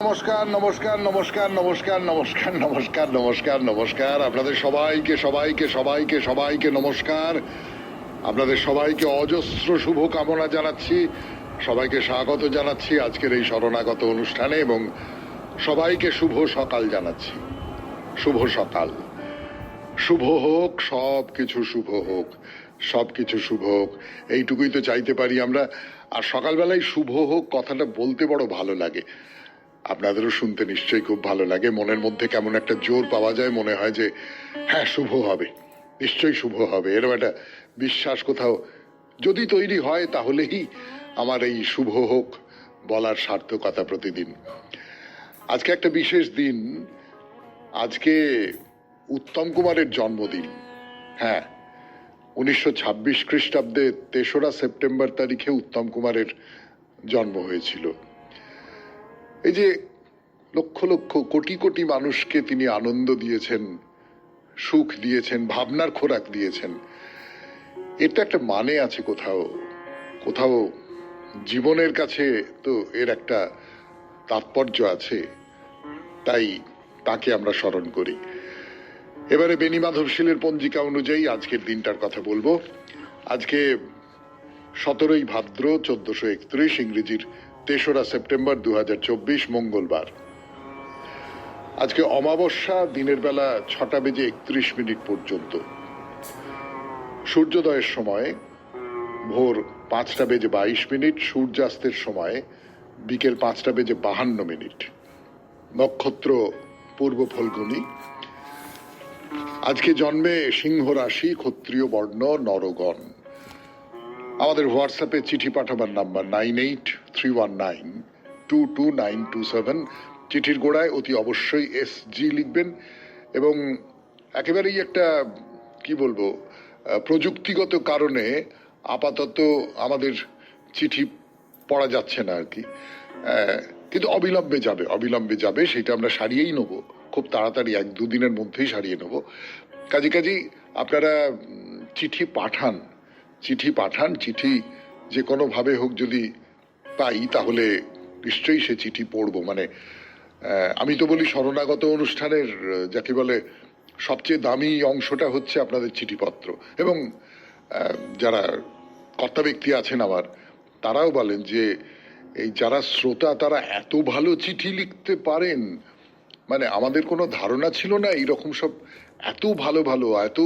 নমস্কার নমস্কার নমস্কার নমস্কার নমস্কার নমস্কার নমস্কার নমস্কার আপনাদের সবাইকে সবাইকে সবাইকে সবাইকে নমস্কার। আপনাদের সবাইকে অজস্র শুভ কামনা জানাচ্ছি, সবাইকে স্বাগত জানাচ্ছি আজকের এই শরণাগত অনুষ্ঠানে এবং সবাইকে শুভ সকাল জানাচ্ছি। শুভ সকাল, শুভ হোক, সব কিছু শুভ হোক, সব কিছু শুভ হোক, এইটুকুই তো চাইতে পারি আমরা। আর সকালবেলায় শুভ হোক কথাটা বলতে বড় ভালো লাগে, আপনাদেরও শুনতে নিশ্চয়ই খুব ভালো লাগে। মনের মধ্যে কেমন একটা জোর পাওয়া যায়, মনে হয় যে হ্যাঁ শুভ হবে, নিশ্চয়ই শুভ হবে, এরকম একটা বিশ্বাস কোথাও যদি তৈরি হয় তাহলেই আমার এই শুভ হোক বলার সার্থকতা প্রতিদিন। আজকে একটা বিশেষ দিন, আজকে উত্তম কুমারের জন্মদিন। হ্যাঁ, 1926 খ্রিস্টাব্দে 3রা সেপ্টেম্বর তারিখে উত্তম কুমারের জন্ম হয়েছিল। এই যে লক্ষ লক্ষ কোটি কোটি মানুষকে তিনি আনন্দ দিয়েছেন, সুখ দিয়েছেন, ভাবনার খোরাক দিয়েছেন, এটা একটা মানে আছে কোথাও কোথাও, জীবনের কাছে তো এর একটা তাৎপর্য আছে, তাই তাকে আমরা স্মরণ করি। এবারে বেনি মাধবশীলের পঞ্জিকা অনুযায়ী আজকের দিনটার কথা বলবো। আজকে 17ই ভাদ্র 1431, ইংরেজির 3রা সেপ্টেম্বর 2024, মঙ্গলবার। আজকে অমাবস্যা, দিনের বেলা 6:31 পর্যন্ত। সূর্যোদয়ের সময় ভোর 5:22, সূর্যাস্তের সময় বিকেল 5:52। নক্ষত্র পূর্ব ফল্গুনী। আজকে জন্মে সিংহ রাশি, ক্ষত্রিয় বর্ণ, নরগণ। আমাদের হোয়াটসঅ্যাপে চিঠি পাঠাবার নাম্বার 9831922927। চিঠির গোড়ায় অতি অবশ্যই SG লিখবেন এবং একেবারেই একটা কি বলবো, প্রযুক্তিগত কারণে আপাতত আমাদের চিঠি পড়া যাচ্ছে না আর কি, কিন্তু অবিলম্বে যাবে, অবিলম্বে যাবে, সেটা আমরা সারিয়েই নেব খুব তাড়াতাড়ি, 1-2 দিনের মধ্যেই সারিয়ে নেব। কাজেই আপনারা চিঠি পাঠান, চিঠি পাঠান, চিঠি যে কোনোভাবে হোক যদি পাই তাহলে নিশ্চয়ই সে চিঠি পড়বো। মানে আমি তো বলি শরণাগত অনুষ্ঠানের যাকে বলে সবচেয়ে দামি অংশটা হচ্ছে আপনাদের চিঠিপত্র। এবং যারা কর্তা ব্যক্তি আছেন আমার, তারাও বলেন যে এই যারা শ্রোতা তারা এত ভালো চিঠি লিখতে পারেন, মানে আমাদের কোনো ধারণা ছিল না এইরকম সব এত ভালো ভালো, এত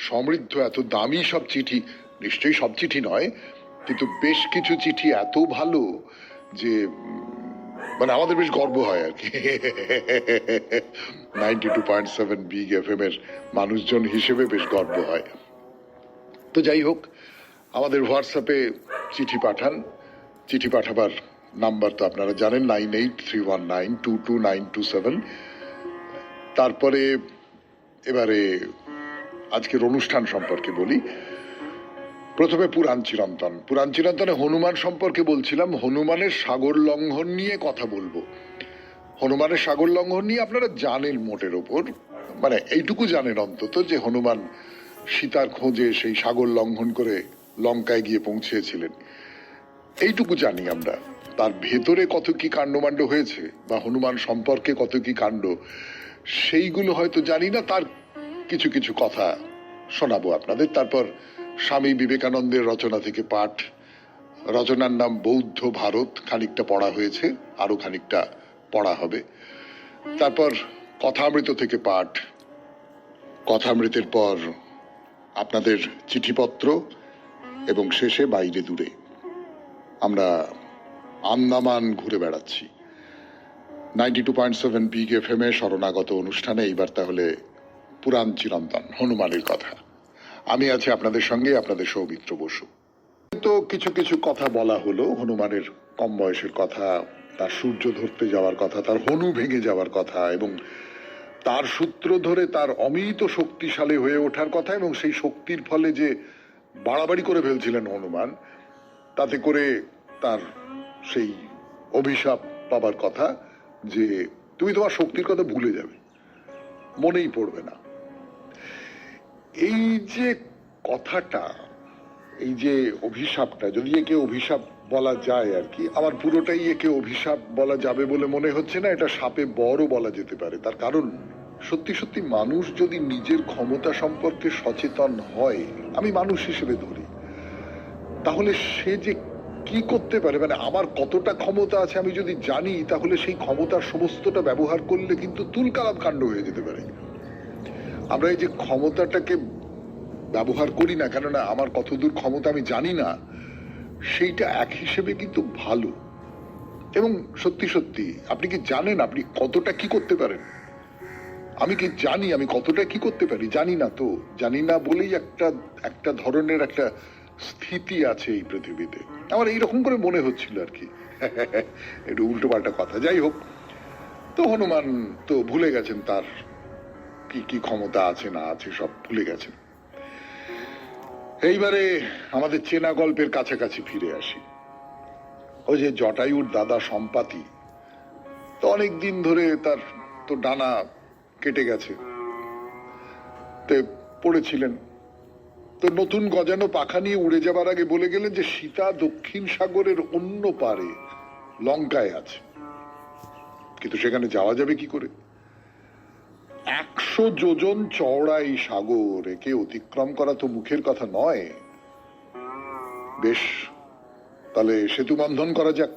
সমৃদ্ধ, এত দামি সব চিঠি। নিশ্চয়ই সব চিঠি নয়, কিন্তু বেশ কিছু চিঠি এত ভালো যে মানে আমাদের বেশ গর্ব হয় আর কি। 92.7 বিগ FM এর মানুষজন হিসেবে বেশ গর্ব হয়। তো যাই হোক, আমাদের হোয়াটসঅ্যাপে চিঠি পাঠান। চিঠি পাঠাবার নাম্বার তো আপনারা জানেন, 9831922927। তারপরে এবারে আজকের অনুষ্ঠান সম্পর্কে বলি। প্রথমে পুরাণ চিরন্তন। পুরাণ চিরন্তনে হনুমান সম্পর্কে বলছিলাম, হনুমানের সাগর লঙ্ঘন নিয়ে কথা বলবো। হনুমানের সাগর লঙ্ঘন নিয়ে আপনারা জানেন মোটের ওপর, মানে এইটুকু জানেন অন্তত যে হনুমান সীতার খোঁজে সেই সাগর লঙ্ঘন করে লঙ্কায় গিয়ে পৌঁছেছিলেন, এইটুকু জানি আমরা। তার ভেতরে কত কি কাণ্ডমাণ্ড হয়েছে বা হনুমান সম্পর্কে কত কি কাণ্ড, সেইগুলো হয়তো জানি না। তার কিছু কিছু কথা শোনাবো আপনাদের। তারপর স্বামী বিবেকানন্দের রচনা থেকে পাঠ, রচনার নাম বৌদ্ধ ভারত, খানিকটা পড়া হয়েছে, আরো খানিকটা পড়া হবে। তারপর কথামৃত থেকে পাঠ, কথামৃতের পর আপনাদের চিঠিপত্র এবং শেষে বাইরে দূরে। আমরা আন্দামান ঘুরে বেড়াচ্ছি। 92.7 বিগ FM এ শরণাগত অনুষ্ঠানে এইবার তাহলে পুরাণ চিরন্তন, হনুমানের কথা। আমি আছি আপনাদের সঙ্গে, আপনাদের সৌমিত্র বসু। তো কিছু কিছু কথা বলা হলো, হনুমানের কম বয়সের কথা, তার সূর্য ধরতে যাওয়ার কথা, তার হনু ভেঙে যাওয়ার কথা এবং তার সূত্র ধরে তার অমিত শক্তিশালী হয়ে ওঠার কথা, এবং সেই শক্তির ফলে যে বাড়াবাড়ি করে ফেলছিলেন হনুমান, তাতে করে তার সেই অভিশাপ পাবার কথা যে তুমি তোমার শক্তির কথা ভুলে যাবে, মনেই পড়বে না। এই যে কথাটা, এই যে অভিশাপটা, যদি কেউ অভিশাপ বলা যায় আর কি। আমার পুরোটাই একে অভিশাপ বলা যাবে বলে মনে হচ্ছে না, এটা সাপে বড় বলা যেতে পারে। তার কারণ সত্যি সত্যি মানুষ যদি নিজের ক্ষমতা সম্পর্কে সচেতন হয়, আমি মানুষ হিসেবে ধরি, তাহলে সে যে কি করতে পারে, মানে আমার কতটা ক্ষমতা আছে আমি যদি জানি, তাহলে সেই ক্ষমতার সমস্তটা ব্যবহার করলে কিন্তু তুলকালাম কাণ্ড হয়ে যেতে পারে। আমরা এই যে ক্ষমতাটাকে ব্যবহার করি না, কেননা আমার কতদূর ক্ষমতা আমি জানি না, সেইটা এক হিসেবে কিন্তু ভালো। এবং সত্যি সত্যি আপনি কি জানেন আপনি কতটা কি করতে পারেন? আমি কি জানি আমি কতটা কি করতে পারি? জানি না। তো জানি না বলেই একটা একটা ধরনের একটা স্থিতি আছে এই পৃথিবীতে, আমার এইরকম করে মনে হচ্ছিল আর কি। একটু উল্টো পাল্টা কথা, যাই হোক। তো হনুমান তো ভুলে গেছেন তার কি কি ক্ষমতা আছে না আছে, সব ভুলে গেছেন। এইবারে আমাদের চেনা গল্পের কাছাকাছি ফিরে আসি। ওই যে জটায়ুর দাদা সম্পাতি, তো অনেক দিন ধরে তার তো ডানা কেটে গেছে, তো পড়েছিলেন। তো নতুন গজানো পাখা নিয়ে উড়ে যাবার আগে বলে গেলেন যে সীতা দক্ষিণ সাগরের অন্য পারে লঙ্কায় আছে। কিন্তু সেখানে যাওয়া যাবে কি করে? 100 যোজন চওড়া এই সাগর, একে অতিক্রম করা তো মুখের কথা নয়। বেশ, তাহলে সেতু বন্ধন করা যাক।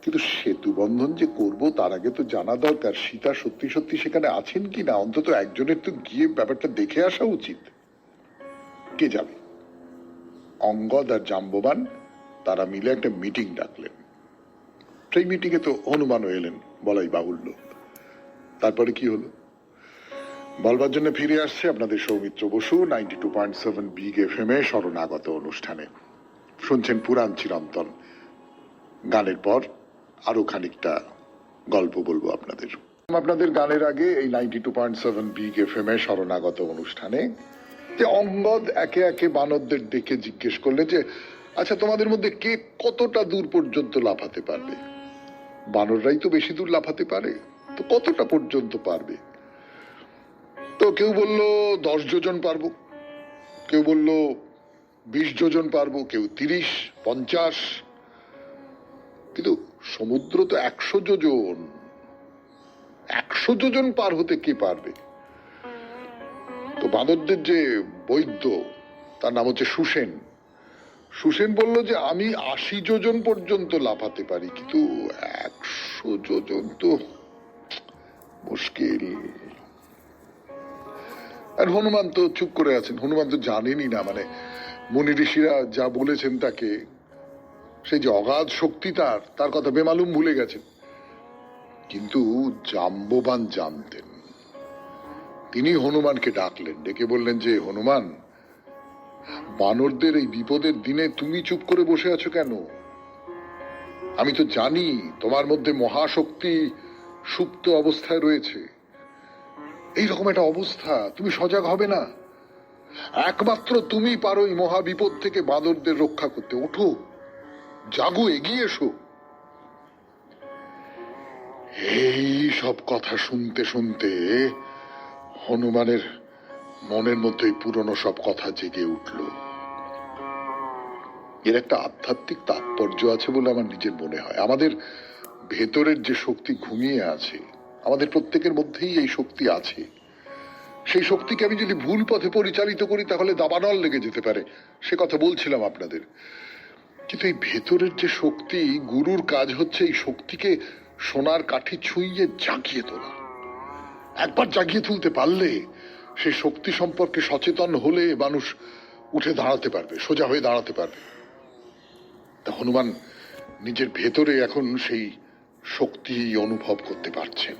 কিন্তু সেতু বন্ধন যে করব, তার আগে তো জানা দরকার সীতা সত্যি সত্যি সেখানে আছেন কিনা। অন্তত একজনের তো গিয়ে ব্যাপারটা দেখে আসা উচিত। কে যাবে? অঙ্গদ আর জাম্ববান তারা মিলে একটা মিটিং ডাকলেন। সেই মিটিং এ তো হনুমানও এলেন বলাই বাহুল্য। তারপরে কি হলো বলবার জন্য ফিরে আসছে আপনাদের সৌমিত্র বসু 92.7 বিগ এফএম এ শরণাগত অনুষ্ঠানে। শুনছেন পুরাণ চিরন্তন। গানের পর আরো খানিকটা গল্প বলবো আপনাদের। আপনাদের গানের আগে এই 92.7 বিগ এফএম এ শরণাগত অনুষ্ঠানে যে অঙ্গদ একে একে বানরদের ডেকে জিজ্ঞেস করলে যে আচ্ছা, তোমাদের মধ্যে কে কতটা দূর পর্যন্ত লাফাতে পারবে? বানররাই তো বেশি দূর লাফাতে পারে, তো কতটা পর্যন্ত পারবে? তো কেউ বলল 10 যোজন পারবো, কেউ বলল 20 যোজন পারবো, কেউ 30, 50। কিন্তু সমুদ্র তো 100 যোজন, 100 যোজন পার হতে কে পারবে? তো বাঁদরদের যে বৈদ্য, তার নাম হচ্ছে সুসেন, সুসেন বলল যে আমি 80 যোজন পর্যন্ত লাফাতে পারি, কিন্তু 100 যোজন তো মুশকিল। আর হনুমান তো চুপ করে আছেন। হনুমান তো জানেনই না, মানে মুনি ঋষিরা যা বলেছেন তাকে, সেই যে অগাধ শক্তি তার কথা বেমালুম ভুলে গেছেন। কিন্তু জাম্ববান জানতেন। তিনি হনুমানকে ডাকলেন, ডেকে বললেন যে হনুমান, বানরদের এই বিপদের দিনে তুমি চুপ করে বসে আছো কেন? আমি তো জানি তোমার মধ্যে মহাশক্তি সুপ্ত অবস্থায় রয়েছে। এইরকম একটা অবস্থা, তুমি সজাগ হবে না? একমাত্র তুমি পারো এই মহা বিপদ থেকে বাঁদরদের রক্ষা করতে। ওঠো, জাগো, এগিয়ে এসো। এই সব কথা শুনতে শুনতে হনুমানের মনের মধ্যে পুরনো সব কথা জেগে উঠল। এর একটা আধ্যাত্মিক তাৎপর্য আছে বলে আমার নিজের মনে হয়। আমাদের ভেতরের যে শক্তি ঘুমিয়ে আছে, আমাদের প্রত্যেকের মধ্যেই এই শক্তি আছে। সেই শক্তিকে আমি যদি ভুল পথে পরিচালিত করি, তাহলে দাবানল লেগে যেতে পারে। সে কথা বলছিলাম আপনাদের। কিন্তু এই ভেতরের যে শক্তি, গুরুর কাজ হচ্ছে এই শক্তিকে সোনার কাঠি ছুঁইয়ে জাগিয়ে তোলা। একবার জাগিয়ে তুলতে পারলে, সেই শক্তি সম্পর্কে সচেতন হলে মানুষ উঠে দাঁড়াতে পারবে, সোজা হয়ে দাঁড়াতে পারবে। তা হনুমান নিজের ভেতরে এখন সেই শক্তি অনুভব করতে পারছেন।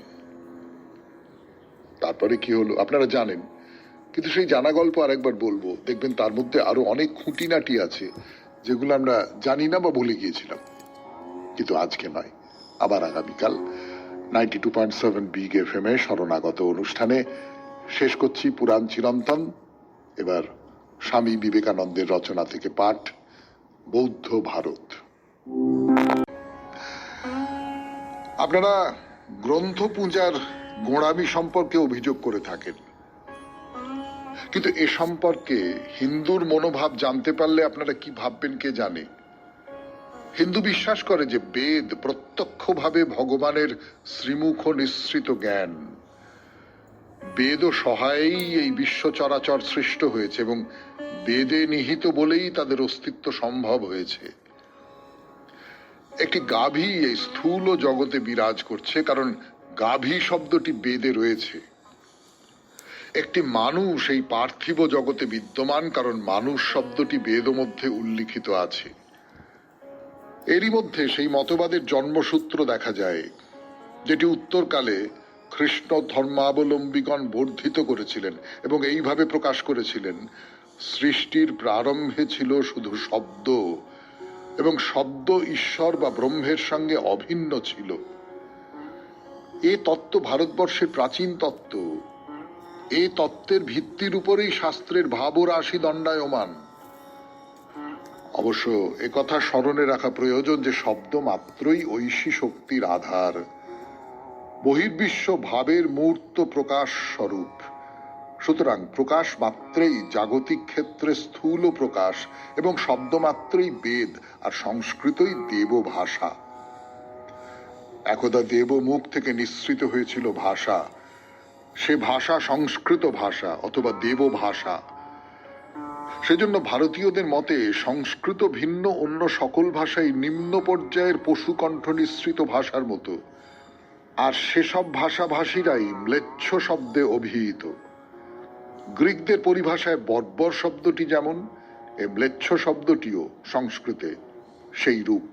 তারপরে কি হলো আপনারা জানেন, কিন্তু সেই জানা গল্প আরেকবার বলবো। দেখবেন তার মধ্যে আরো অনেক খুঁটিনাটি আছে যেগুলো আমরা জানি না বা ভুলে গিয়েছিলাম। কিন্তু আজকে নয়, আবার আগামীকাল 92.7 বিগ এফএম এ শরণাগত অনুষ্ঠানে শেষ করছি পুরাণ চিরন্তন। এবার স্বামী বিবেকানন্দের রচনা থেকে পাঠ, বৌদ্ধ ভারত। আপনারা গ্রন্থ পূজার গোঁড়ামি সম্পর্কে অভিযোগ করে থাকেন, কিন্তু এ সম্পর্কে হিন্দুর মনোভাব জানতে পারলে আপনারা কি ভাববেন কে জানে। হিন্দু বিশ্বাস করে যে বেদ প্রত্যক্ষভাবে ভগবানের শ্রীমুখ নিঃসৃত জ্ঞান। বেদ ও সহায়েই এই বিশ্ব চরাচর সৃষ্ট হয়েছে এবং বেদে নিহিত বলেই তাদের অস্তিত্ব সম্ভব হয়েছে। একটি গাভী এই স্থূল জগতে বিরাজ করছে কারণ গাভী শব্দটি বেদে রয়েছে। একটি মানুষ এই পার্থিব জগতে বিদ্যমান কারণ মানুষ শব্দটি বেদ মধ্যে উল্লিখিত আছে। এরই মধ্যে সেই মতবাদের জন্মসূত্র দেখা যায়, যেটি উত্তরকালে কৃষ্ণ ধর্মাবলম্বীগণ বর্ধিত করেছিলেন এবং এইভাবে প্রকাশ করেছিলেন, সৃষ্টির প্রারম্ভে ছিল শুধু শব্দ এবং শব্দ ঈশ্বর বা ব্রহ্মের সঙ্গে অভিন্ন ছিল। এ তত্ত্ব ভারতবর্ষের প্রাচীন তত্ত্ব। এই তত্ত্বের ভিত্তির উপরেই শাস্ত্রের ভাবরাশি দণ্ডায়মান। অবশ্য একথা স্মরণে রাখা প্রয়োজন যে শব্দ মাত্রই ঐশী শক্তির আধার, বহির্বিশ্ব ভাবের মূর্ত প্রকাশ স্বরূপ। সুতরাং প্রকাশ মাত্রেই জাগতিক ক্ষেত্রে স্থূল প্রকাশ এবং শব্দ মাত্রই বেদ, আর সংস্কৃতই দেব ভাষা। একদা দেব মুখ থেকে নিঃসৃত হয়েছিল ভাষা, সে ভাষা সংস্কৃত ভাষা অথবা দেব ভাষা। সেজন্য ভারতীয়দের মতে সংস্কৃত ভিন্ন অন্য সকল ভাষাই নিম্ন পর্যায়ের পশুকণ্ঠ নিঃসৃত ভাষার মতো, আর সেসব ভাষাভাষীরাই ম্লেচ্ছ শব্দে অভিহিত। গ্রিকদের পরিভাষায় বর্বর শব্দটি যেমন, এই ম্লেচ্ছ শব্দটিও সংস্কৃতে সেই রূপ।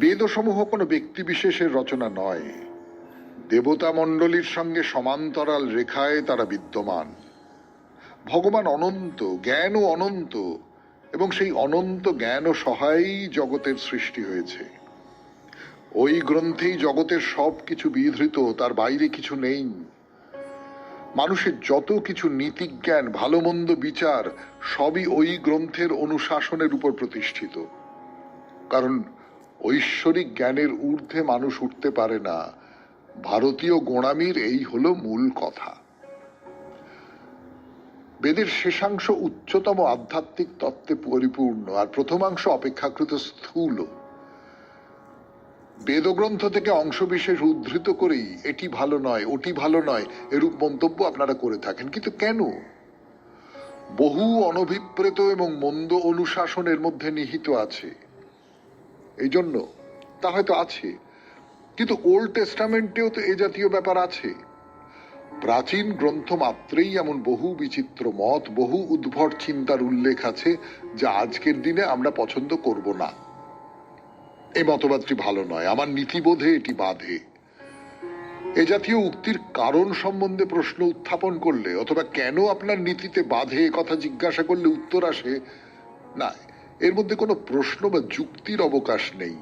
বেদসমূহ কোনো ব্যক্তি বিশেষের রচনা নয়, দেবতা মণ্ডলীর সঙ্গে সমান্তরাল রেখায় তারা বিদ্যমান। ভগবান অনন্ত, জ্ঞানও অনন্ত, এবং সেই অনন্ত জ্ঞান ও সহায়েই জগতের সৃষ্টি হয়েছে। ওই গ্রন্থেই জগতের সব কিছু বিধৃত, তার বাইরে কিছু নেই। মানুষের যত কিছু নীতিজ্ঞান, ভালো মন্দ বিচার, সবই ওই গ্রন্থের অনুশাসনের উপর প্রতিষ্ঠিত। কারণ ঐশ্বরিক জ্ঞানের ঊর্ধ্বে মানুষ উঠতে পারে না। ভারতীয় গোঁড়ামির এই হলো মূল কথা। বেদের শেষাংশ উচ্চতম আধ্যাত্মিক তত্ত্বে পরিপূর্ণ, আর প্রথমাংশ অপেক্ষাকৃত স্থূল। বেদগ্রন্থ থেকে অংশবিশেষ উদ্ধৃত করেই এটি ভালো নয়, ওটি ভালো নয়, এরূপ মন্তব্য আপনারা করে থাকেন। কিন্তু কেন? বহু অনভিপ্রেত এবং মন্দ অনুশাসনের মধ্যে নিহিত আছে, এই জন্য তা হয়তো আছে। কিন্তু ওল্ড টেস্টামেন্টেও তো এ জাতীয় ব্যাপার আছে। প্রাচীন গ্রন্থ মাত্রেই এমন বহু বিচিত্র মত, বহু উদ্ভট চিন্তার উল্লেখ আছে যা আজকের দিনে আমরা পছন্দ করব না। এই মতবাদটি ভালো নয়, আমার নীতিবোধে এটি বাধে। এ জাতীয় উক্তির কারণ সম্বন্ধে প্রশ্ন উত্থাপন করলে অথবা কেন আপনার নীতিতে বাধে কথা জিজ্ঞাসা করলে উত্তর আসে, না, এর মধ্যে কোনো প্রশ্ন বা যুক্তির অবকাশ নেই।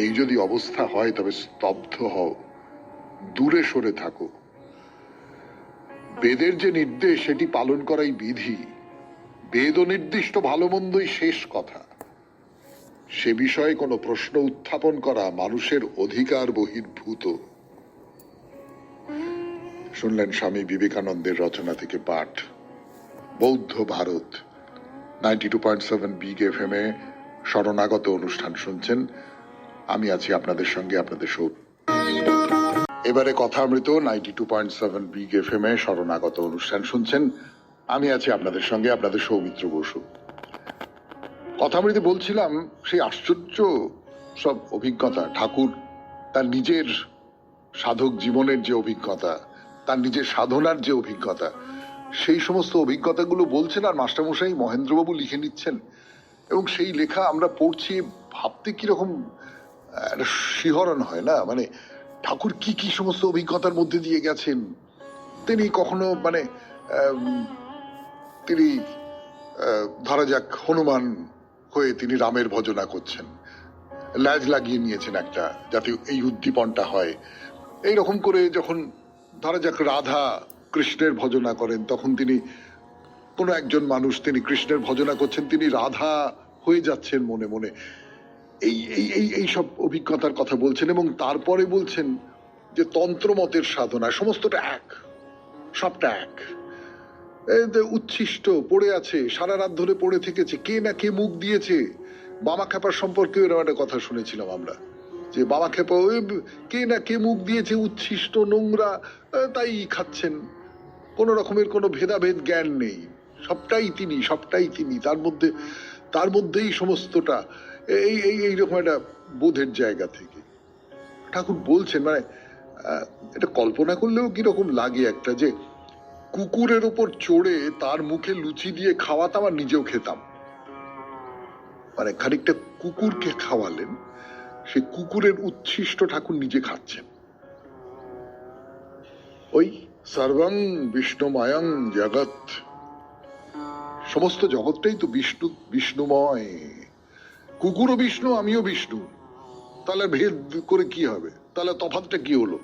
এই যদি অবস্থা হয় তবে স্তব্ধ হও, দূরে সরে থাকো। বেদের যে নির্দেশ সেটি পালন করাই বিধি। বেদ নির্দিষ্ট ভালো মন্দই শেষ কথা। সে বিষয়ে কোনো প্রশ্ন উত্থাপন করা মানুষের অধিকার বহির্ভূত। শুনলেন স্বামী বিবেকানন্দের রচনা থেকে পাঠ। বৌদ্ধ ভারত 92.7 বিগ FM এ শরণাগত অনুষ্ঠান শুনছেন। আমি আছি আপনাদের সঙ্গে, আপনাদের সৌর। এবারে কথামৃত 92.7 বিগ FM এ শরণাগত অনুষ্ঠান শুনছেন। আমি আছি আপনাদের সঙ্গে, আপনাদের সৌমিত্র বসু। কথামৃতে বলছিলাম সেই আশ্চর্য সব অভিজ্ঞতা। ঠাকুর তার নিজের সাধক জীবনের যে অভিজ্ঞতা, তার নিজের সাধনার যে অভিজ্ঞতা, সেই সমস্ত অভিজ্ঞতাগুলো বলছেন, আর মাস্টারমশাই মহেন্দ্রবাবু লিখে নিচ্ছেন। এবং সেই লেখা আমরা পড়ছি, ভাবতে কিরকম একটা শিহরণ হয় না? মানে ঠাকুর কি কি সমস্ত অভিজ্ঞতার মধ্যে দিয়ে গেছেন। তিনি কখনো তিনি ধরা যাক হনুমান হয়ে তিনি রামের ভজনা করছেন, ল্যাজ লাগিয়ে নিয়েছেন একটা, যাতে এই উদ্দীপনটা হয়। এইরকম করে যখন ধরা যাক রাধা কৃষ্ণের ভজনা করেন, তখন তিনি কোনো একজন মানুষ, তিনি কৃষ্ণের ভজনা করছেন, তিনি রাধা হয়ে যাচ্ছেন মনে মনে। এই এই এই এই সব অভিজ্ঞতার কথা বলছেন। এবং তারপরে বলছেন যে তন্ত্রমতের সাধনা সমস্তটা এক, সবটা এক। উচ্ছিষ্ট পড়ে আছে, সারা রাত ধরে পড়ে থেকেছে, কে না কে মুখ দিয়েছে। বাবা খেপার সম্পর্কে এরকম একটা কথা শুনেছিলাম আমরা, যে বাবা খেপা ওই কে না কে মুখ দিয়েছে, উচ্ছিষ্ট নোংরা, তাই খাচ্ছেন। কোন রকমের কোনো ভেদাভেদ জ্ঞান নেই, সবটাই তিনি, সবটাই তিনি, তার মধ্যেই সমস্তটা, এই এই এইরকম একটা বোধের জায়গা থেকে ঠাকুর বলছেন। মানে এটা কল্পনা করলেও কিরকম লাগে একটা, যে কুকুরের ওপর চড়ে তার মুখে লুচি দিয়ে খাওয়াতাম আর নিজেও খেতাম। মানে খানিকটা কুকুরকে খাওয়ালেন, সে কুকুরের উচ্ছিষ্ট ঠাকুর নিজে খাচ্ছেন। ওই সর্বং বিষ্ণুময়ং জগৎ, সমস্ত জগৎটাই তো বিষ্ণু, বিষ্ণুময়। কুকুরও বিষ্ণু, আমিও বিষ্ণু, তাহলে ভেদ করে কি হবে? তাহলে তফাৎটা কি হলো?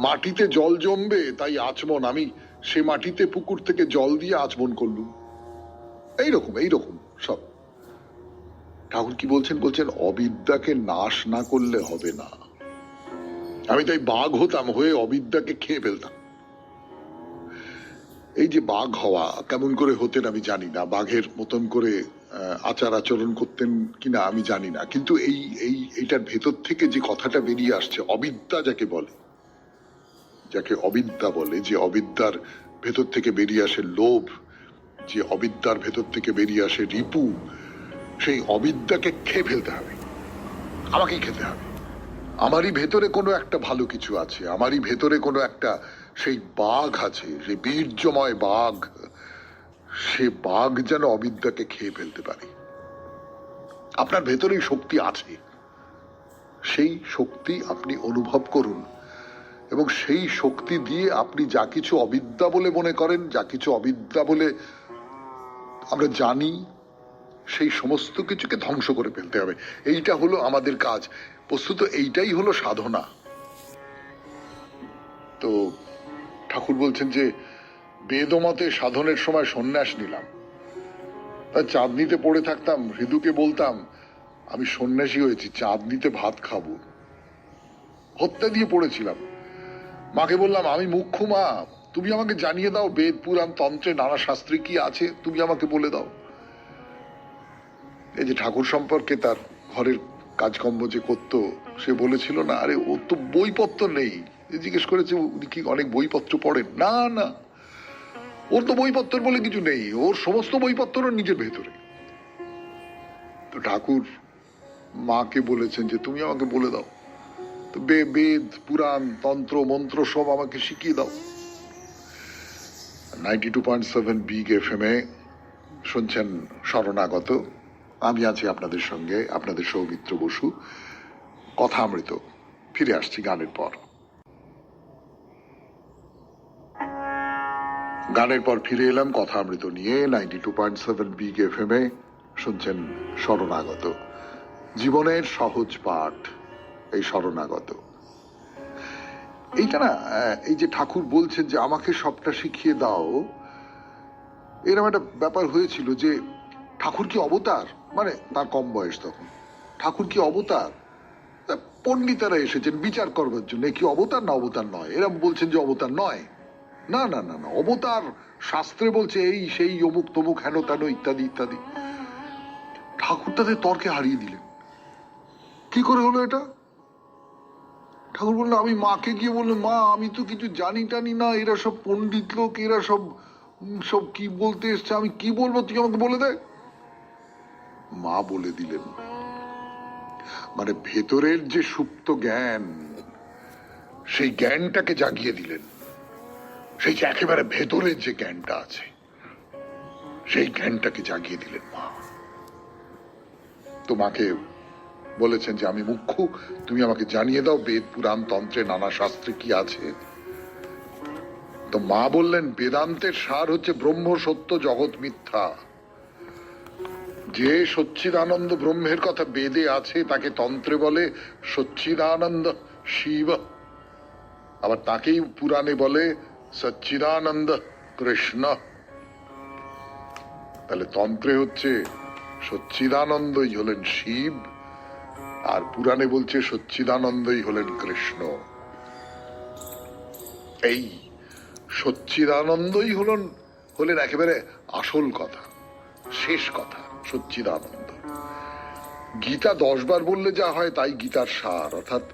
মাটিতে জল জমবে তাই আচমন, আমি সে মাটিতে পুকুর থেকে জল দিয়ে আচমন করলুম, এইরকম এইরকম সব। ঠাকুর কি বলছেন? বলছেন অবিদ্যাকে নাশ না করলে হবে না। আমি তাই বাঘ হতাম, হয়ে অবিদ্যাকে খেয়ে ফেলতাম। এই যে বাঘ হওয়া কেমন করে হতেন আমি জানি না, বাঘের মতন করে আচার আচরণ করতেন কিনা আমি জানি না, কিন্তু এইটার ভেতর থেকে যে কথাটা বেরিয়ে আসছে, অবিদ্যা যাকে বলে, যাকে অবিদ্যা বলে, যে অবিদ্যার ভেতর থেকে বেরিয়ে আসে লোভ, যে অবিদ্যার ভেতর থেকে বেরিয়ে আসে রিপু, সেই অবিদ্যাকে খেয়ে ফেলতে হবে, আমাকেই খেতে হবে। আমারই ভেতরে কোনো একটা ভালো কিছু আছে, আমারই ভেতরে কোনো একটা সেই বাঘ আছে, সেই বীর্যময় বাঘ, সে বাঘ যেন অবিদ্যাকে খেয়ে ফেলতে পারে। আপনার ভেতরেই শক্তি আছে, সেই শক্তি আপনি অনুভব করুন, এবং সেই শক্তি দিয়ে আপনি যা কিছু অবিদ্যা বলে মনে করেন, যা কিছু অবিদ্যা বলে আমরা জানি, সেই সমস্ত কিছুকে ধ্বংস করে ফেলতে হবে। এইটা হলো আমাদের কাজ, বস্তুত এইটাই হলো সাধনা। তো ঠাকুর বলছেন যে বেদমতে সাধনের সময় সন্ন্যাস নিলাম, চাঁদনিতে পড়ে থাকতাম, হৃদুকে বলতাম আমি সন্ন্যাসী হয়েছি, চাঁদনিতে ভাত খাবো, হত্যা দিয়ে পড়েছিলাম। মাকে বললাম আমি মুখ্য মা, তুমি আমাকে জানিয়ে দাও বেদ পুরাণ তন্ত্রে নানা শাস্ত্রে কি আছে, তুমি আমাকে বলে দাও। এই যে ঠাকুর সম্পর্কে তার ঘরের কাজকর্ম যে করতো, সে বলেছিল না, আরে ও তো বইপত্র নেই। জিজ্ঞেস করেছে উনি কি অনেক বইপত্র পড়েন? না না, ওর তো বইপত্র বলে কিছু নেই, ওর সমস্ত বইপত্র নিজের ভেতরে। তো ঠাকুর মাকে বলেছেন যে তুমি আমাকে বলে দাও, তো বেদ পুরাণ তন্ত্র মন্ত্র সব আমাকে শিখিয়ে দাও। 92.7 বিগ FM এ শুনছেন শরণাগত, আমি আছি আপনাদের সঙ্গে, আপনাদের সৌমিত্র বসু, কথা অমৃত। ফিরে আসছি গানের পর। গানের পর ফিরে এলাম কথা অমৃত নিয়ে। 92.7 বিগ FM এ শুনছেন শরণাগত, জীবনের সহজ পাঠ এই শরণাগত। এইটা না, এই যে ঠাকুর বলছেন যে আমাকে সবটা শিখিয়ে দাও, এরকম একটা ব্যাপার হয়েছিল যে ঠাকুর কি অবতার? মানে তার কম বয়স তখন, ঠাকুর কি অবতার? পণ্ডিতারা এসেছেন বিচার করবার জন্য, কি অবতার না অবতার নয়, এরকম বলছেন যে অবতার নয়। না না না না, অবতার শাস্ত্রে বলছে এই সেই অমুক তমুক হেন তেন ইত্যাদি ইত্যাদি। ঠাকুর তাদের তর্কে হারিয়ে দিলেন। কি করে হলো এটা? ঠাকুর বললেন, আমি মাকে গিয়ে বললেন, মা আমি তো কিছু জানি টানি না, এরা সব পণ্ডিত লোক, এরা সব সব কি বলতে এসছে, আমি কি বলবো, তুই আমাকে বলে দে। মা বলে দিলেন। মানে ভেতরের যে সুপ্ত জ্ঞান, সেই জ্ঞানটাকে জাগিয়ে দিলেন। সেই যে একেবারে ভেতরের যে জ্ঞানটা আছে, সেই জ্ঞানটাকে জাগিয়ে দিলেন মা। তো মাকে বলেছেন যে আমি মুখ্য, তুমি আমাকে জানিয়ে দাও বেদ পুরাণ তন্ত্রে নানা শাস্ত্রে কি আছে। তো মা বললেন বেদান্তের সার হচ্ছে ব্রহ্ম সত্য জগৎ মিথ্যা। যে সচ্চিদানন্দ ব্রহ্মের কথা বেদে আছে তাকে তন্ত্রে বলে সচ্চিদানন্দ শিব, আবার তাকেই পুরাণে বলে সচ্চিদানন্দ কৃষ্ণ। তাহলে তন্ত্রে হচ্ছে সচ্চিদানন্দই হলেন শিব, আর পুরাণে বলছে সচ্চিদানন্দই হলেন কৃষ্ণ। এই সচ্চিদানন্দই হলেন একেবারে আসল কথা, শেষ কথা। সচ্চিদানন্দ গীতা 10 বার বললে যা হয় তাই গীতার সার, অর্থাৎ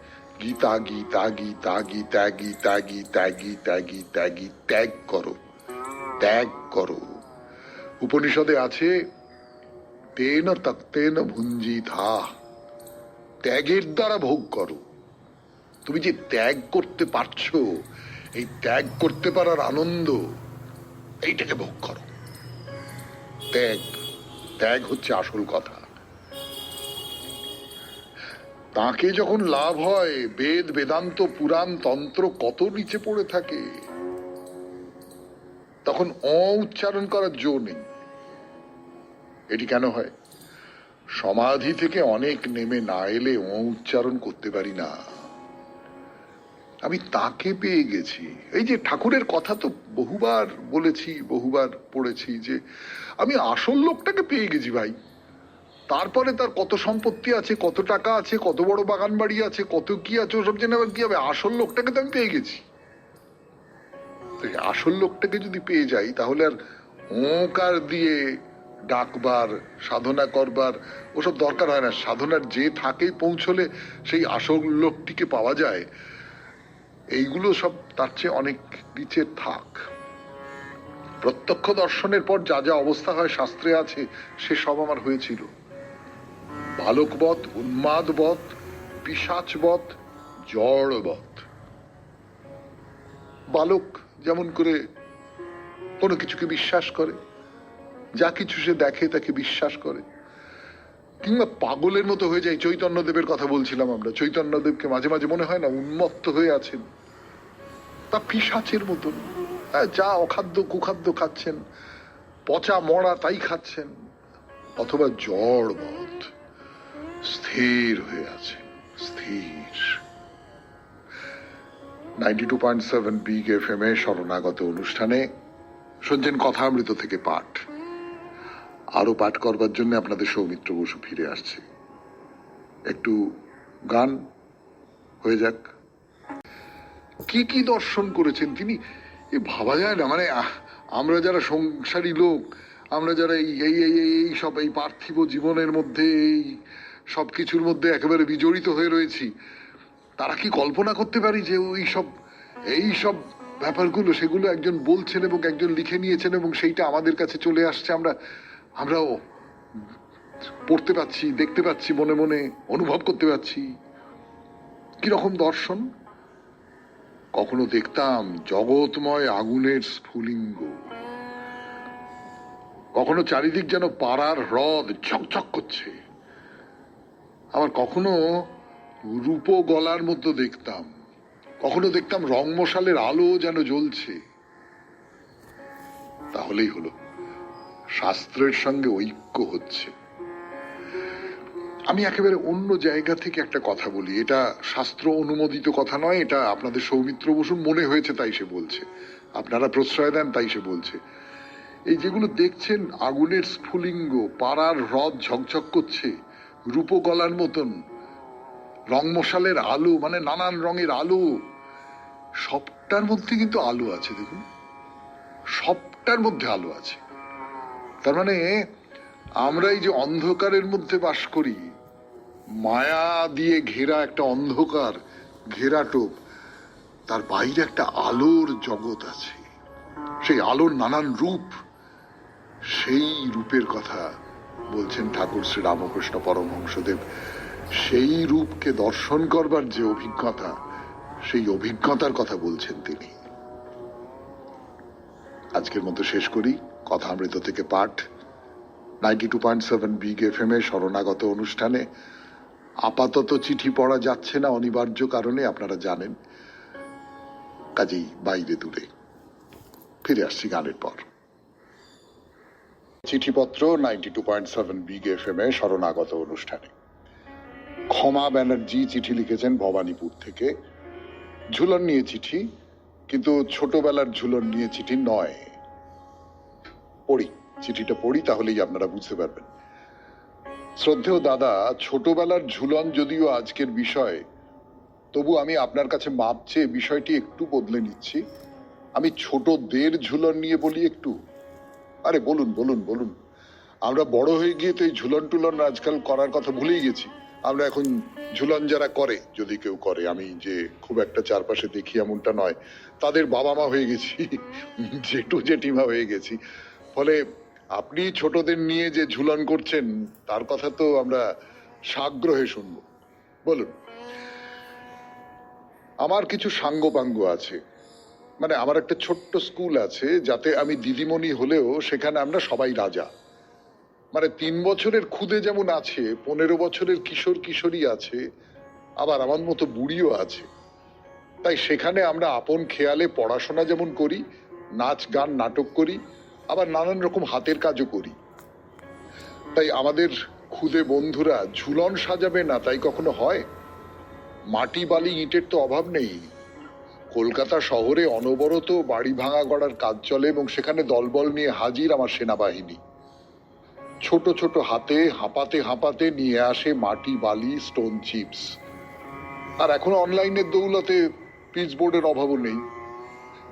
গীতা গীতা গীতা গীতা গীতা গীতা গীতা গীতা ত্যাগ করো, ত্যাগ করো। উপনিষদে আছে তেন তক্তেন ভুঞ্জিথা, ত্যাগের দ্বারা ভোগ করো। তুমি যে ত্যাগ করতে পারছো, এই ত্যাগ করতে পারার আনন্দ, এইটাকে ভোগ করো। ত্যাগ, ত্যাগ হচ্ছে আসল কথা। তাকে যখন লাভ হয়, বেদ বেদান্ত পুরাণ তন্ত্র কত নিচে পড়ে থাকে, তখন উচ্চারণ করার জো নেই। এটি কেন হয়? সমাধি থেকে অনেক নেমে না এলে উচ্চারণ করতে পারি না। আমি তাকে পেয়ে গেছি। এই যে ঠাকুরের কথা তো বহুবার বলেছি, বহুবার পড়েছি, যে আমি আসল লোকটাকে পেয়ে গেছি ভাই। তারপরে তার কত সম্পত্তি আছে, কত টাকা আছে, কত বড় বাগান বাড়ি আছে, কত কি আছে, ওসব জেনে আবার কি হবে? আসল লোকটাকে তো আমি পেয়ে গেছি। আসল লোকটাকে যদি পেয়ে যাই, তাহলে আর ওকার দিয়ে ডাকবার, সাধনা করবার ওসব দরকার হয় না। সাধনার যে থাকেই পৌঁছলে সেই আসল লোকটিকে পাওয়া যায়। এইগুলো সব তার চেয়ে অনেক নিচে থাক। প্রত্যক্ষ দর্শনের পর যা যা অবস্থা হয় শাস্ত্রে আছে, সে সব আমার হয়েছিল। বালকবৎ, উন্মাদবৎ, পিশাচবৎ, জড়বৎ। বালক যেমন করে কোনো কিছুকে বিশ্বাস করে, যা কিছু সে দেখে তাকে বিশ্বাস করে, কিংবা পাগলের মতো হয়ে যায়। চৈতন্যদেবের কথা বলছিলাম আমরা। চৈতন্যদেবকে মাঝে মাঝে মনে হয় না উন্মত্ত হয়ে আছেন, তা পিশাচের মতন। যা অখাদ্য কুখাদ্য খাচ্ছেন, পচা মরা তাই খাচ্ছেন। অথবা জড়বৎ, স্থির হয়ে আছে, স্থির। 92.7 বিগ এফএম এ শরণাগত অনুষ্ঠানে শুনছেন কথামৃত থেকে পাঠ। আরো পাঠ করবার জন্য আপনাদের সৌমিত্র বসু ফিরে আসছে। একটু গান হয়ে যাক। কি কি দর্শন করেছেন তিনি, এ ভাবা যায় না। মানে আমরা যারা সংসারী লোক, আমরা যারা এই সব এই পার্থিব জীবনের মধ্যে, এই সব কিছুর মধ্যে একেবারে বিজড়িত হয়ে রয়েছি, তারা কি কল্পনা করতে পারি যে এই সব ব্যাপারগুলো, সেগুলো একজন বলছেন এবং একজন লিখে নিয়েছেন এবং সেইটা আমাদের কাছে চলে আসছে, আমরাও পড়তে পাচ্ছি, দেখতে পাচ্ছি, মনে মনে অনুভব করতে পাচ্ছি। কিরকম দর্শন! কখনো দেখতাম জগৎময় আগুনের স্ফুলিঙ্গ, কখনো চারিদিক যেন পাড়ার হ্রদ ঝকঝক করছে, আবার কখনো রূপ গলার মতো দেখতাম, কখনো দেখতাম রং মশালের আলো যেন জ্বলছে। তাহলেই হলো শাস্ত্রের সঙ্গে ঐক্য হচ্ছে। আমি একেবারে অন্য জায়গা থেকে একটা কথা বলি, এটা শাস্ত্র অনুমোদিত কথা নয়, এটা আপনাদের সৌমিত্র বসুর মনে হয়েছে তাই সে বলছে, আপনারা প্রশ্রয় দেন তাই সে বলছে। এই যেগুলো দেখছেন, আগুনের স্ফুলিঙ্গ, পাড়ার হ্রদ ঝকঝক করছে, রূপগলার মতন, রং মশালের আলো, মানে নানান রঙের আলো, সবটার মধ্যে কিন্তু আলো আছে। দেখুন, সবটার মধ্যে আলো আছে। তার মানে আমরা এই যে অন্ধকারের মধ্যে বাস করি, মায়া দিয়ে ঘেরা একটা অন্ধকার ঘেরাটোপ, তার বাইরে একটা আলোর জগৎ আছে। সেই আলোর নানান রূপ, সেই রূপের কথা বলছেন ঠাকুর শ্রী রামকৃষ্ণ পরমহংসদেব। সেই রূপকে দর্শন করবার যে অভিজ্ঞতা, সেই অভিজ্ঞতার কথা বলছেন তিনি। আজকের মতো শেষ করি কথামৃত থেকে পাঠ। 92.7 বিগ এফএম এ শরণাগত অনুষ্ঠানে আপাতত চিঠি পড়া যাচ্ছে না অনিবার্য কারণে, আপনারা জানেন, কাজেই বাইরে দূরে। ফিরে আসছি গানের পর। চিঠিপত্র 92.7 বিগ এফএম এ শরণাগত অনুষ্ঠানে। ক্ষমা ব্যানার্জি চিঠি লিখেছেন ভবানীপুর থেকে। ঝুলন নিয়ে চিঠি, কিন্তু ছোটবেলার ঝুলন নিয়ে চিঠি নয়। পড়ি, চিঠিটা পড়ি, তাহলেই আপনারা বুঝতে পারবেন। শ্রদ্ধেয় দাদা, ছোটবেলার ঝুলন যদিও আজকের বিষয়, তবু আমি আপনার কাছে মাপ চেয়ে বিষয়টি একটু বদলে নিচ্ছি। আমি ছোটদের ঝুলন নিয়ে বলি একটু। আরে বলুন বলুন বলুন। আমরা বড় হয়ে গিয়ে তো এই ঝুলন টুলন আজকাল করার কথা ভুলেই গেছি। আমরা এখন ঝুলন যারা করে, যদি কেউ করে, আমি যে খুব একটা চারপাশে দেখি এমনটা নয়, তাদের বাবা মা হয়ে গেছি, জেঠু জেঠিমা হয়ে গেছি। ফলে আপনি ছোটদের নিয়ে যে ঝুলন করছেন তার কথা তো আমরা সাগ্রহে শুনবো। বলুন। আমার কিছু সাঙ্গ পাঙ্গ আছে, মানে আমার একটা ছোট্ট স্কুল আছে যাতে আমি দিদিমণি হলেও সেখানে আমরা সবাই রাজা। মানে 3 বছরের খুদে যেমন আছে, 15 বছরের কিশোর কিশোরী আছে, আবার আমার মতো বুড়িও আছে। তাই সেখানে আমরা আপন খেয়ালে পড়াশোনা যেমন করি, নাচ গান নাটক করি, আবার নানান রকম হাতের কাজও করি। তাই আমাদের খুদে বন্ধুরা ঝুলন সাজাবে না তাই কখনো হয়? মাটি বালি ইটের তো অভাব নেই। কলকাতা শহরে অনবরত বাড়ি ভাঙা গড়ার কাজ চলে এবং সেখানে দলবল নিয়ে হাজির আমার সেনাবাহিনী। ছোট ছোট হাতে হাঁপাতে হাঁপাতে নিয়ে আসে মাটি বালি স্টোন চিপস। আর এখন অনলাইনের দৌলতে পিচবোর্ডের অভাবও নেই।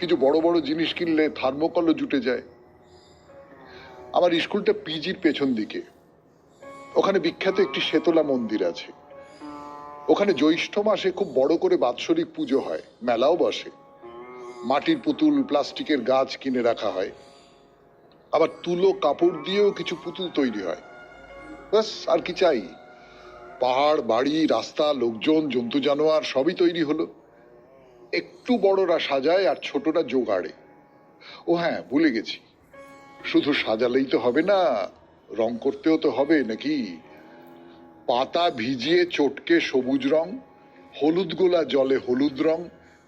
কিছু বড় বড় জিনিস কিনলে থার্মোকলও জুটে যায়। আমার স্কুলটা পিজির পেছন দিকে। ওখানে বিখ্যাত একটি শেতলা মন্দির আছে। ওখানে জ্যৈষ্ঠ মাসে খুব বড় করে বাৎসরিক পুজো হয়, মেলাও বসে। মাটির পুতুল, প্লাস্টিকের গাছ কিনে রাখা হয়। আবার তুলো কাপড় দিয়েও কিছু পুতুল তৈরি হয়। ব্যাস, আর কি চাই? পাহাড়, বাড়ি, রাস্তা, লোকজন, জন্তু জানোয়ার সবই তৈরি হলো। একটু বড়রা সাজায় আর ছোটরা জোগাড়ে। ও হ্যাঁ, ভুলে গেছি, শুধু সাজালেই তো হবে না, রং করতেও তো হবে নাকি? পাতা ভিজিয়ে চটকে সবুজ রং, হলুদ গোলা জলে হলুদ রং,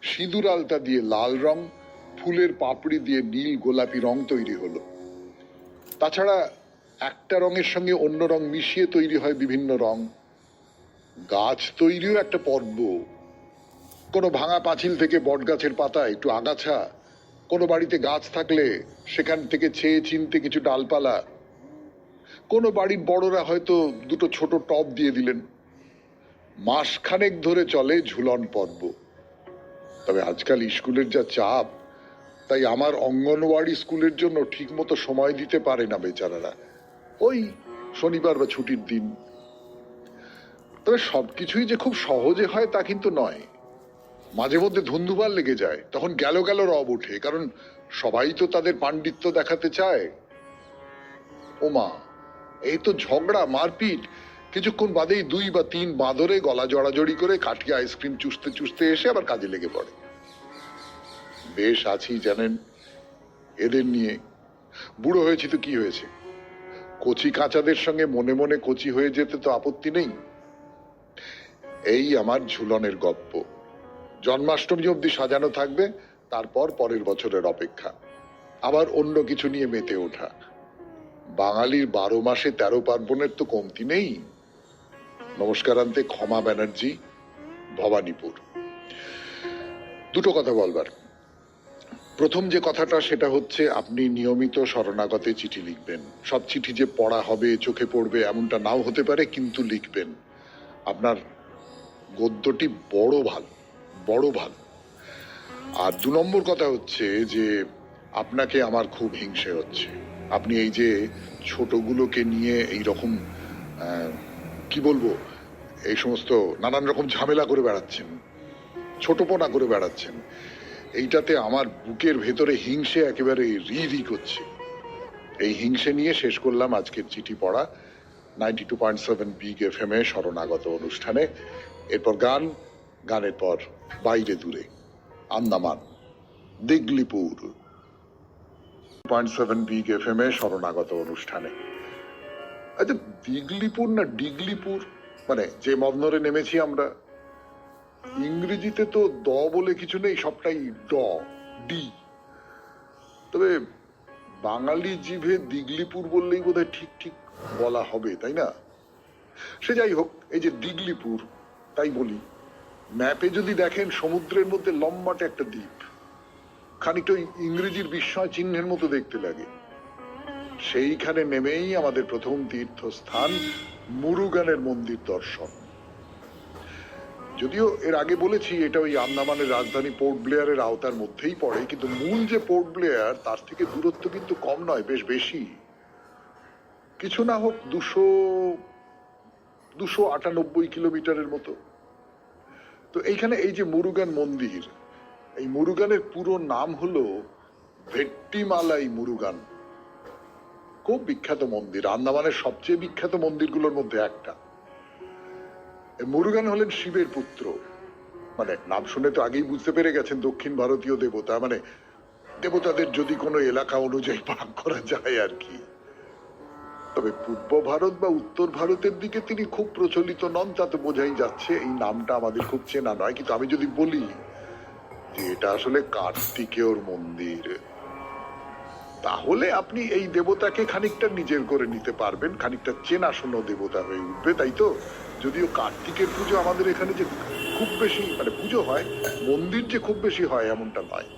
সিঁদুর আলতা দিয়ে লাল রং, ফুলের পাপড়ি দিয়ে নীল গোলাপি রং তৈরি হলো। তাছাড়া একটা রঙের সঙ্গে অন্য রং মিশিয়ে তৈরি হয় বিভিন্ন রং। গাছ তৈরিও একটা পর্ব। কোনো ভাঙা পাঁচিল থেকে বট গাছের পাতা একটু আগাছা, কোনো বাড়িতে গাছ থাকলে সেখান থেকে ছেয়ে চিনতে কিছু ডালপালা, কোনো বাড়ির বড়রা হয়তো দুটো ছোট টব দিয়ে দিলেন। মাসখানেক ধরে চলে ঝুলন পর্ব। তবে আজকাল স্কুলের যা চাপ, তাই আমার অঙ্গনওয়াড়ি স্কুলের জন্য ঠিক মতো সময় দিতে পারে না বেচারারা, ওই শনিবার বা ছুটির দিন। তবে সবকিছুই যে খুব সহজে হয় তা কিন্তু নয়। মাঝে মধ্যে ধুন্ধুমার লেগে যায়, তখন গেল গেল রব ওঠে, কারণ সবাই তো তাদের পাণ্ডিত্য দেখাতে চায়। ওমা, এই তো ঝগড়া মারপিট, কিছুক্ষণ বাদেই 2 বা 3 বাঁদরে গলা জড়াজড়ি করে কাঠিয়া আইসক্রিম চুষতে চুষতে এসে আবার কাজে লেগে পড়ে। বেশ আছি জানেন এদের নিয়ে। বুড়ো হয়েছি তো কি হয়েছে, কচি কাঁচাদের সঙ্গে মনে মনে কচি হয়ে যেতে তো আপত্তি নেই। এই আমার ঝুলনের গপ্প। জন্মাষ্টমী অব্দি সাজানো থাকবে, তারপর পরের বছরের অপেক্ষা, আবার অন্য কিছু নিয়ে মেতে ওঠা। বাঙালির 12 মাসে 13 পার্বণের তো কমতি নেই। নমস্কারান্তে ক্ষমা ব্যানার্জি, ভবানীপুর। দুটো কথা বলবার। প্রথম যে কথাটা সেটা হচ্ছে, আপনি নিয়মিত শরণাগতে চিঠি লিখবেন। সব চিঠি যে পড়া হবে, চোখে পড়বে এমনটা নাও হতে পারে, কিন্তু লিখবেন। আপনার গদ্যটি বড় ভালো, বড় ভালো। আর 2 নম্বর কথা হচ্ছে যে আপনাকে আমার খুব হিংসে হচ্ছে। আপনি এই যে ছোটগুলোকে নিয়ে এই রকম কি বলবো, এই সমস্ত নানান রকম ঝামেলা করে বেড়াচ্ছেন, ছোটপনা করে বেড়াচ্ছেন, এইটাতে আমার বুকের ভেতরে হিংসে একেবারে রি রি করছে। এই হিংসে নিয়ে শেষ করলাম আজকের চিঠি পড়া 92.7 বিগ FM এ শরণাগত অনুষ্ঠানে। এরপর গান, গানের পর বাইরে দূরে, আন্দামান, দিগলিপুর। 0.7 বিগ FM এ শরণাগত অনুষ্ঠানে। আচ্ছা, দিগলিপুর না ডিগলিপুর, মানে যে মদনরে নেমেছি আমরা, ইংরেজিতে তো দ বলে কিছু নেই, সবটাই ড, ডি। তবে বাঙালি জিভে দিগলিপুর বললেই বোধহয় ঠিক ঠিক বলা হবে, তাই না? সে যাই হোক, এই যে দিগলিপুর, তাই বলি, ম্যাপে যদি দেখেন সমুদ্রের মধ্যে লম্বাটে একটা দ্বীপ, খানিকটা ইংরেজির বিস্ময় চিহ্নের মতো দেখতে লাগে। সেইখানে নেমেই আমাদের প্রথম তীর্থস্থান মুরুগানের মন্দির দর্শন। যদিও এর আগে বলেছি এটা ওই আন্দামানের রাজধানী পোর্ট ব্লেয়ারের আওতার মধ্যেই পড়ে, কিন্তু মূল যে পোর্ট ব্লেয়ার তার থেকে দূরত্ব কিন্তু কম নয়, বেশ বেশি। কিছু না হোক 298 কিলোমিটারের মতো। তো এইখানে এই যে মুরুগান মন্দির, এই মুরুগানের পুরো নাম হলো ভেট্টিমালাই মুরুগান। খুব বিখ্যাত মন্দির, আন্দামানের সবচেয়ে বিখ্যাত মন্দিরগুলোর মধ্যে একটা। মুরুগান হলেন শিবের পুত্র। মানে নাম শুনে তো আগেই বুঝতে পেরে গেছেন দক্ষিণ ভারতীয় দেবতা, মানে দেবতাদের যদি কোনো এলাকা অনুযায়ী ভাগ করা যায় আর কি। তবে পূর্ব ভারত বা উত্তর ভারতের দিকে তিনি খুব প্রচলিত নন, তাতে বোঝাই যাচ্ছে এই নামটা আমাদের খুব চেনা নয়। কিন্তু আমি যদি বলি যে এটা আসলে কার্তিকেয়র মন্দির, তাহলে আপনি এই দেবতাকে খানিকটা নিজের করে নিতে পারবেন, খানিকটা চেনাশোনা দেবতা হয়ে উঠবে, তাই তো? যদিও কার্তিকের পুজো আমাদের এখানে যে খুব বেশি মানে পুজো হয়, মন্দির যে খুব বেশি হয় এমনটা নয়।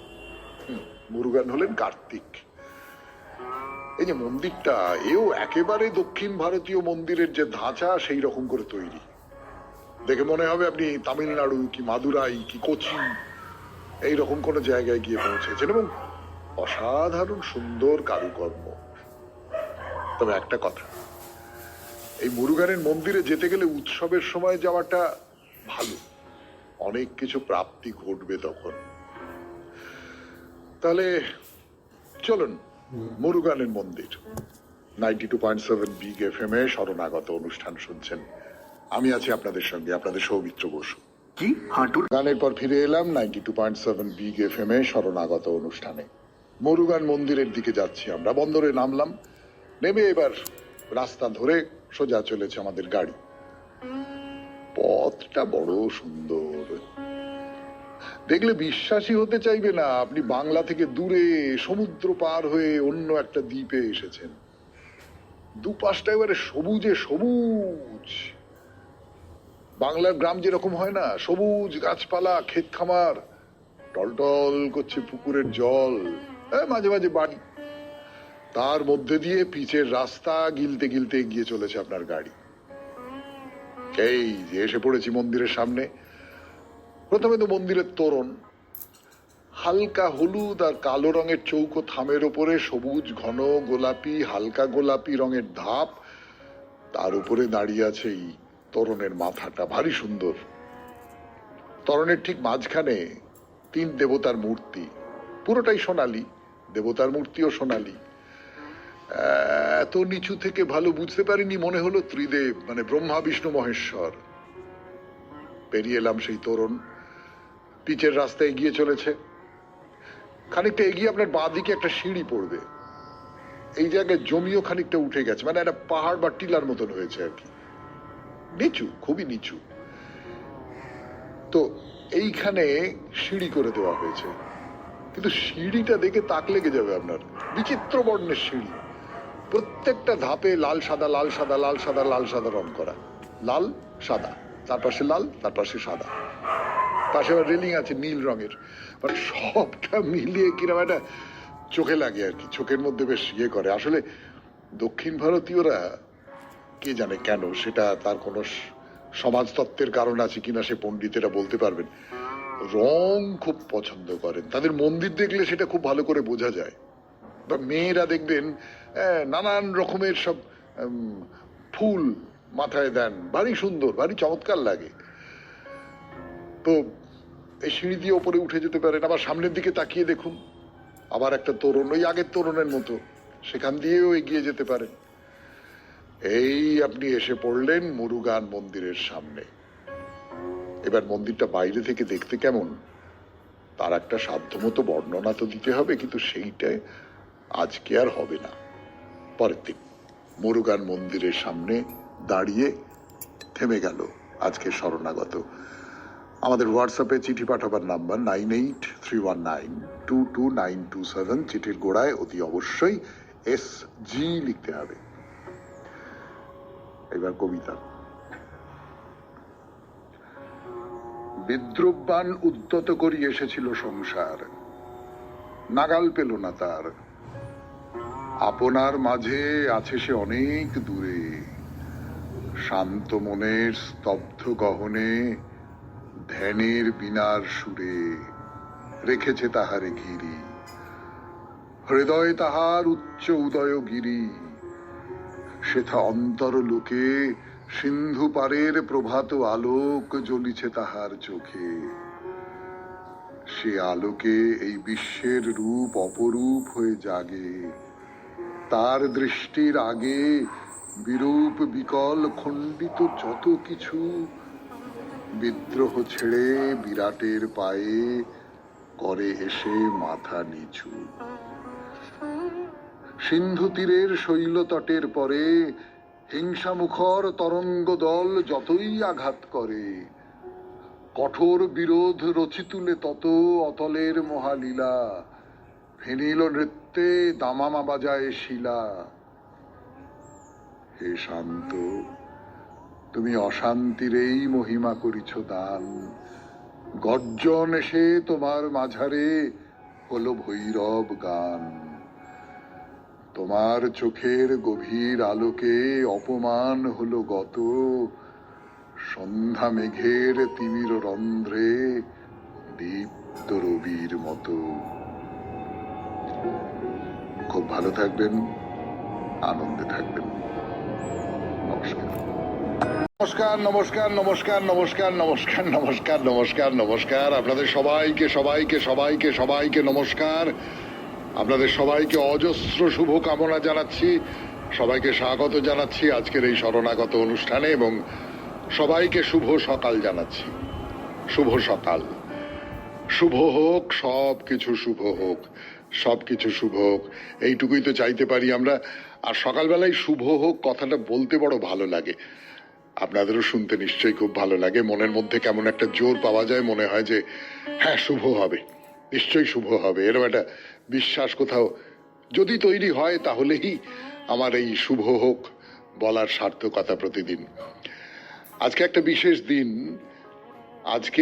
মুরুগান হলেন কার্তিক। এই যে মন্দিরটা, এও একেবারে দক্ষিণ ভারতীয় মন্দিরের যে ধাঁচা সেই রকম করে তৈরি। দেখে মনে হবে আপনি তামিলনাড়ু কি মাদুরাই কি কোচি এইরকম কোন জায়গায় গিয়ে পৌঁছেছেন, এবং অসাধারণ সুন্দর কারুকর্ম। তবে একটা কথা, এই মুরুগানের মন্দিরে যেতে গেলে উৎসবের সময় যাওয়াটা ভালো, অনেক কিছু প্রাপ্তি ঘটবে তখন। তাহলে চলুন, মুরুগানের মন্দির। 92.7 বিগ এফএম এ শরণাগত অনুষ্ঠান শুনছেন। আমি আছি আপনাদের সঙ্গে, আপনাদের সৌমিত্র বসু। কি হাঁটুর গানের পর ফিরে এলাম 92.7 বিগ এফএম এ শরণাগত অনুষ্ঠানে। মুরুগান মন্দিরের দিকে যাচ্ছি আমরা। বন্দরে নামলাম, নেমে এবার রাস্তা ধরে সোজা চলেছে আমাদের গাড়ি। পথটা বড় সুন্দর, দেখলে বিশ্বাসই হতে চাইবে না আপনি বাংলা থেকে দূরে সমুদ্র পার হয়ে অন্য একটা দ্বীপে এসেছেন। দুপাশটা এবারে সবুজে সবুজ। বাংলার গ্রাম যেরকম হয় না, সবুজ গাছপালা, ক্ষেত খামার, টলটল করছে পুকুরের জল, মাঝে মাঝে বাড়ি, তার মধ্যে দিয়ে পিচের রাস্তা গিলতে গিলতে এগিয়ে চলেছে আপনার গাড়ি। এই যে এসে পড়েছি মন্দিরের সামনে। প্রথমে তো মন্দিরের তোরণ, হালকা হলুদ আর কালো রঙের চৌকো থামের ওপরে সবুজ ঘন গোলাপি হালকা গোলাপি রঙের ধাপ, তার উপরে দাঁড়িয়ে আছে এই তোরণের মাথাটা, ভারী সুন্দর। তোরণের ঠিক মাঝখানে 3 দেবতার মূর্তি, পুরোটাই সোনালী, দেবতার মূর্তিও সোনালী। এত নিচু থেকে ভালো বুঝতে পারিনি, মনে হলো ত্রিদেব, মানে ব্রহ্মা বিষ্ণু মহেশ্বর। পেরিয়ে এলাম সেই তোরণ, পিচের রাস্তা এগিয়ে চলেছে। খানিকটা এগিয়ে আপনার বাঁ দিকে একটা সিঁড়ি পড়বে। এই জায়গায় জমিও খানিকটা উঠে গেছে, মানে একটা পাহাড় বা টিলার মতন হয়েছে আর কি, নিচু, খুবই নিচু। তো এইখানে সিঁড়ি করে দেওয়া হয়েছে, কিন্তু সিঁড়িটা দেখে তাক লেগে যাবে আপনার। বিচিত্র বর্ণের সিঁড়ি, প্রত্যেকটা ধাপে লাল সাদা লাল সাদা লাল সাদা লাল সাদা রং করা, লাল সাদা, তার পাশে লাল, তার পাশে সাদা, পাশে আবার রেলিং আছে নীল রঙের। মানে সবটা মিলিয়ে কিরকম একটা চোখে লাগে আর কি, চোখের মধ্যে বেশ ইয়ে করে। আসলে দক্ষিণ ভারতীয়রা কে জানে কেন, সেটা তার কোনো সমাজতত্ত্বের কারণ আছে কিনা সে পণ্ডিতেরা বলতে পারবেন, রং খুব পছন্দ করেন। তাদের মন্দির দেখলে সেটা খুব ভালো করে বোঝা যায়। বা মেয়েরা দেখবেন নানান রকমের সব ফুল মাথায় দেন, ভারী সুন্দর, ভারী চমৎকার লাগে। তো এই সিঁড়ি দিয়ে ওপরে উঠে যেতে পারেন। আবার সামনের দিকে তাকিয়ে দেখুন, আবার একটা তোরণ, ওই আগের তোরণের মতো, সেখান দিয়েও এগিয়ে যেতে পারেন। এই আপনি এসে পড়লেন মুরুগান মন্দিরের সামনে। এবার মন্দিরটা বাইরে থেকে দেখতে কেমন তার একটা সাধ্যমতো বর্ণনা তো দিতে হবে, কিন্তু সেইটাই আজকে আর হবে না, পরের দিন। মুরুগান মন্দিরের সামনে দাঁড়িয়ে থেমে গেল আজকে শরণাগত। আমাদের হোয়াটসঅ্যাপে চিঠি পাঠাবার নাম্বার 9831922927। চিঠির গোড়ায় অতি অবশ্যই SG লিখতে হবে। এবার কবিতা। বিদ্রুপবান উদ্যত করি এসেছিল সংসার, নাগাল পেল না তার। আপনার মাঝে আছে সে অনেক দূরে, শান্ত মনের স্তব্ধ গহনে ধ্যানের বিনার সুরে রেখেছে তাহারে ঘিরি, হৃদয় তাহার উচ্চ উদয়গিরি, সেথা অন্তর লোকে সিন্ধু পারের প্রভাত আলোক জ্বলিছে তাহার চোখে। সে আলোকে এই বিশ্বের রূপ অপরূপ হয়ে জাগে, তার দৃষ্টির আগে বিরূপ বিকল খণ্ডিত যত কিছু বিদ্রোহ ছেড়ে বিরাটের পায়ে করে এসে মাথা নিচু। সিন্ধু তীরের শৈলতটের পরে হিংসামুখর তরঙ্গ দল যতই আঘাত করে, কঠোর বিরোধ রচি তুলে তত অতলের মহালীলা, ফেনিল নৃত্যে দামামা বাজায় শিলা। হে শান্ত, তুমি অশান্তিরেই মহিমা করিছ দান, গর্জন এসে তোমার মাঝারে হলো ভৈরব গান। তোমার চোখের গভীর আলোকে অপমান হলো গত, সন্ধ্যা মেঘের তিমির রন্ধ্রে দীপ্ত রবির মতো। খুব ভালো থাকবেন, আনন্দে থাকবেন। নমস্কার। নমস্কার নমস্কার নমস্কার নমস্কার নমস্কার নমস্কার নমস্কার নমস্কার আপনাদের সবাইকে সবাইকে সবাইকে সবাইকে নমস্কার। আপনাদের সবাইকে অজস্র শুভ কামনা জানাচ্ছি, সবাইকে স্বাগত জানাচ্ছি আজকের এই শরণাগত অনুষ্ঠানে, এবং সবাইকে শুভ সকাল জানাচ্ছি। শুভ সকাল, শুভ হোক, সব কিছু শুভ হোক, সব কিছু শুভ হোক, এইটুকুই তো চাইতে পারি আমরা। আর সকালবেলায় শুভ হোক কথাটা বলতে বড় ভালো লাগে, আপনাদেরও শুনতে নিশ্চয়ই খুব ভালো লাগে। মনের মধ্যে কেমন একটা জোর পাওয়া যায়, মনে হয় যে হ্যাঁ শুভ হবে, নিশ্চয়ই শুভ হবে, এরকম একটা বিশ্বাস কোথাও যদি তৈরি হয় তাহলেই আমার এই শুভ হোক বলার সার্থকতা প্রতিদিন। আজকে একটা বিশেষ দিন। আজকে